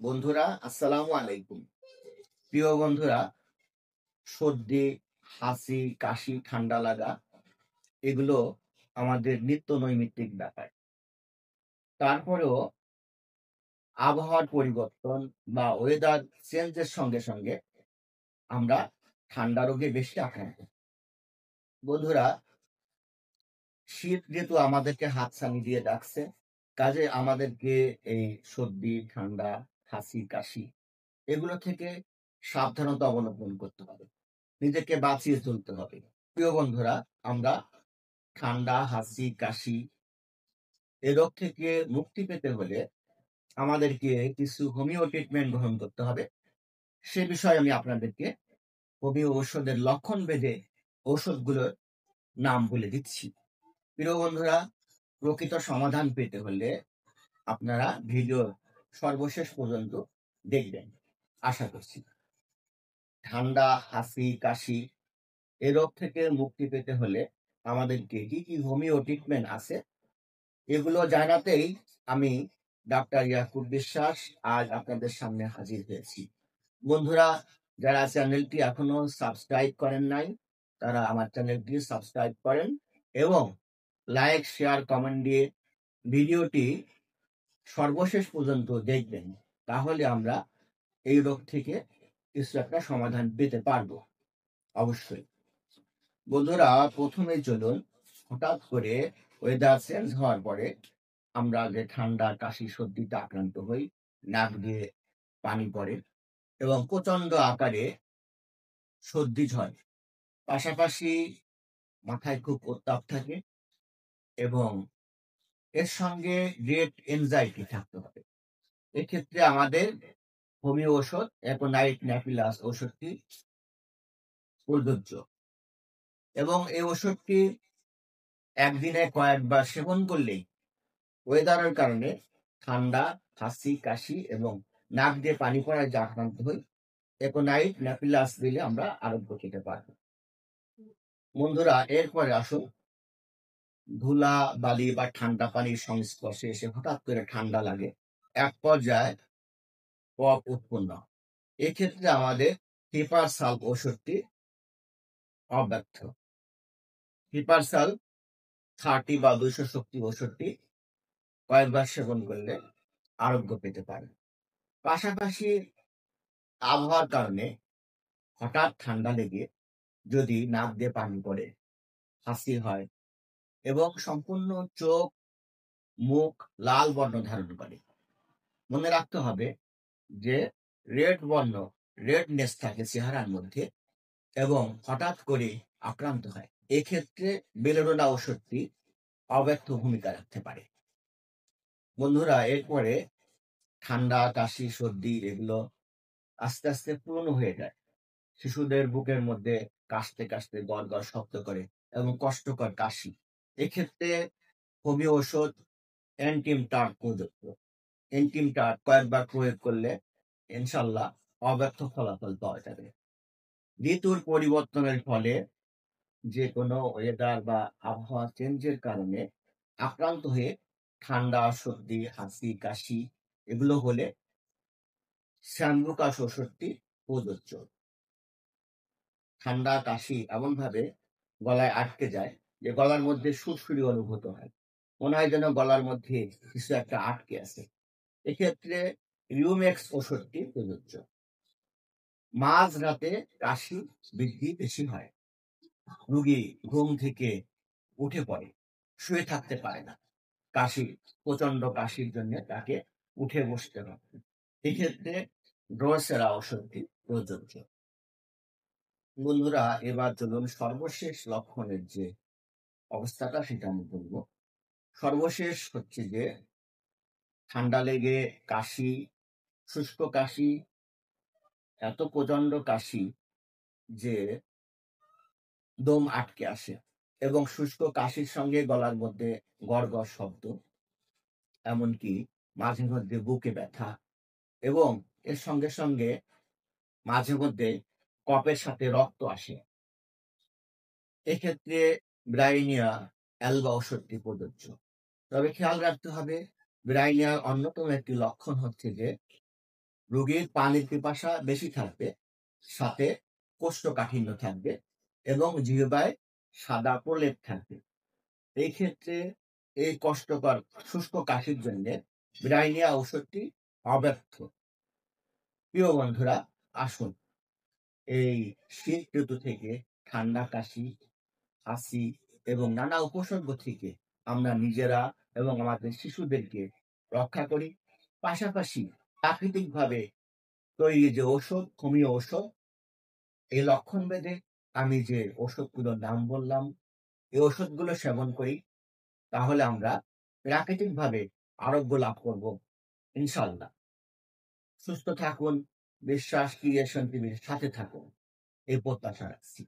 বন্ধুরা, আসসালামু আলাইকুম। প্রিয় বন্ধুরা, সর্দি, হাসি, কাশি, ঠান্ডা লাগা এগুলো আমাদের নিত্য নৈমিত্তিক ব্যাপার। তারপরেও আবহাওয়ার পরিবর্তন বা ওয়েদার চেঞ্জের সঙ্গে সঙ্গে আমরা ঠান্ডা রোগে বেশি আক্রান্ত। বন্ধুরা, শীত ঋতু আমাদেরকে হাতছানি দিয়ে ডাকছে। কাজে আমাদেরকে এই সর্দি, ঠান্ডা, হাসি, কাশি এগুলো থেকে সাবধানতা অবলম্বন করতে হবে। নিজেকে বাঁচিয়ে চলতে হবে। প্রিয় বন্ধুরা, আমরা ঠান্ডা, হাঁচি, কাশি এ রোগ থেকে মুক্তি পেতে হলে আমাদেরকে কিছু হোমিও ট্রিটমেন্ট গ্রহণ করতে হবে। সে বিষয়ে আমি আপনাদেরকে হোমিও ঔষধের লক্ষণ ভেদে ঔষধগুলোর নাম বলে দিচ্ছি। প্রিয় বন্ধুরা, প্রকৃত সমাধান পেতে হলে আপনারা ভিডিও সর্বশেষ পর্যন্ত দেখবেন, আশা করছি। ঠান্ডা, হাঁচি, কাশি এ রোগ থেকে মুক্তি পেতে হলে আমাদেরকে কি কি হোমিও ট্রিটমেন্ট আছে এগুলো জানাতেই আমি ডাক্তার ইয়াকুব বিশ্বাস আজ আপনাদের সামনে হাজির হয়েছি। বন্ধুরা, যারা চ্যানেলটি এখনো সাবস্ক্রাইব করেন নাই তারা আমার চ্যানেলটি সাবস্ক্রাইব করেন এবং লাইক, শেয়ার, কমেন্ট দিয়ে ভিডিওটি সর্বশেষ পর্যন্ত দেখবেন। তাহলে আমরা এই রোগ থেকে কিছু একটা সমাধান পেতে পারবো অবশ্যই। বন্ধুরা, প্রথমে চলুন, হঠাৎ করে ওয়েদার চেঞ্জ হওয়ার পরে আমরা যে ঠান্ডা, কাশি, সর্দিতে আক্রান্ত হই, নাক দিয়ে পানি পড়ে এবং প্রচন্ড আকারে সর্দি হয়। পাশাপাশি মাথায় খুব উত্তাপ থাকে এবং এর সঙ্গে গ্রেট এনজাইটি থাকতে হবে। এক্ষেত্রে আমাদের হোমিও ওষুধ অ্যাকোনাইট ন্যাপিলাস ওষুধটি প্রযোজ্য এবং এই ওষুধটি একদিনে কয়েকবার সেবন করলেই ওয়েদারের কারণে ঠান্ডা, হাঁচি, কাশি এবং নাক দিয়ে পানি পড়ায় যে আক্রান্ত হই, অ্যাকোনাইট ন্যাপিলাস দিলে আমরা আরোগ্য পেতে পারবো। বন্ধুরা, এরপরে আসুন, ধুলা, বালি বা ঠান্ডা পানির সংস্পর্শে এসে হঠাৎ করে ঠান্ডা লাগে, এক পর্যায়ে কফ উৎপন্ন হয়। এক্ষেত্রে আমাদের হিপারসাল ওষুধটি অব্যর্থ। হিপারসাল 30 বা 200 শক্তি ওষুধটি কয়েকবার সেবন করলে আরোগ্য পেতে পারে। পাশাপাশি আবহাওয়ার কারণে হঠাৎ ঠান্ডা লেগে যদি নাক দিয়ে পানি পড়ে, হাসি হয় এবং সম্পূর্ণ চোখ, মুখ লাল বর্ণ ধারণ করে, মনে রাখতে হবে যে রেডনেস থাকে চেহারার মধ্যে এবং হঠাৎ করে আক্রান্ত হয়, এক্ষেত্রে বেলেডোনা ওষুধটি অব্যর্থ ভূমিকা রাখতে পারে। বন্ধুরা, এরপরে ঠান্ডা, কাশি, সর্দি এগুলো আস্তে আস্তে পুরনো হয়ে যায়। শিশুদের বুকের মধ্যে কাশতে কাশতে গড় গড় শব্দ করে এবং কষ্টকর কাশি, এক্ষেত্রে হোমিও ওষুধ অ্যান্টিমটার প্রযোজ্য। অ্যান্টিমটার কয়েকবার প্রয়োগ করলে ইনশাল্লাহ অব্যর্থ ফলাফল পাওয়া যাবে। ঋতুর পরিবর্তনের ফলে যে কোনো ওয়েদার বা আবহাওয়া চেঞ্জের কারণে আক্রান্ত হয়ে ঠান্ডা, সর্দি, হাঁচি, কাশি এগুলো হলে স্যান্ডুকাস ওষুধটি প্রযোজ্য। ঠান্ডা, কাশি এমন ভাবে গলায় আটকে যায় যে গলার মধ্যে সুরসুরি অনুভূত হয়, মনে হয় যেন গলার মধ্যে কিছু একটা আটকে আছে, এক্ষেত্রে রিউমেক্স ওষুধটি প্রযোজ্য। মাঝ রাতে কাশি বৃদ্ধি বেশি হয়, রোগী ঘুম থেকে উঠে পড়ে, শুয়ে থাকতে পারে না, কাশি, প্রচন্ড কাশির জন্য তাকে উঠে বসতে হবে, এক্ষেত্রে ড্রোসেরা ওষুধটি প্রযোজ্য। বন্ধুরা, এবার চলুন সর্বশেষ লক্ষণের যে অবস্থাটা সেটা আমি বলবো। সর্বশেষ হচ্ছে যে ঠান্ডা লেগে কাশি, শুষ্ক কাশি, এত প্রচন্ড কাশি যে দম আটকে আসে এবং শুষ্ক কাশির সঙ্গে গলার মধ্যে গড়গড় শব্দ, এমনকি মাঝে মধ্যে বুকে ব্যথা এবং এর সঙ্গে সঙ্গে মাঝে মধ্যে কফের সাথে রক্ত আসে, এক্ষেত্রে ব্রাইনিয়া অ্যালবা ওষুধটি প্রযোজ্য। তবে খেয়াল রাখতে হবে, ব্রাইনিয়ার অন্যতম একটি লক্ষণ হচ্ছে যে রোগীর পানির পিপাসা বেশি থাকবে, সাথে কোষ্ঠকাঠিন্য থাকবে এবং জিহ্বায় সাদা প্রলেপ থাকবে। এই ক্ষেত্রে এই কষ্টকর শুষ্ক কাশির জন্য ব্রাইনিয়া ঔষধটি অব্যর্থ। প্রিয় বন্ধুরা, আসুন এই শীত ঋতু থেকে ঠান্ডা কাশি, হাসি এবং নানা উপসর্গ থেকে আমরা নিজেরা এবং আমাদের শিশুদেরকে রক্ষা করি। পাশাপাশি প্রাকৃতিকভাবে তৈরি যে ঔষধ, হোমিও ঔষধ, এই লক্ষণ ভেদে আমি যে ওষুধগুলোর নাম বললাম, এই ওষুধগুলো সেবন করি, তাহলে আমরা প্রাকৃতিকভাবে আরোগ্য লাভ করব ইনশাআল্লাহ। সুস্থ থাকুন, বিশ্বাস ক্রিয়েশন টিভির সাথে থাকুন, এই প্রত্যাশা রাখছি।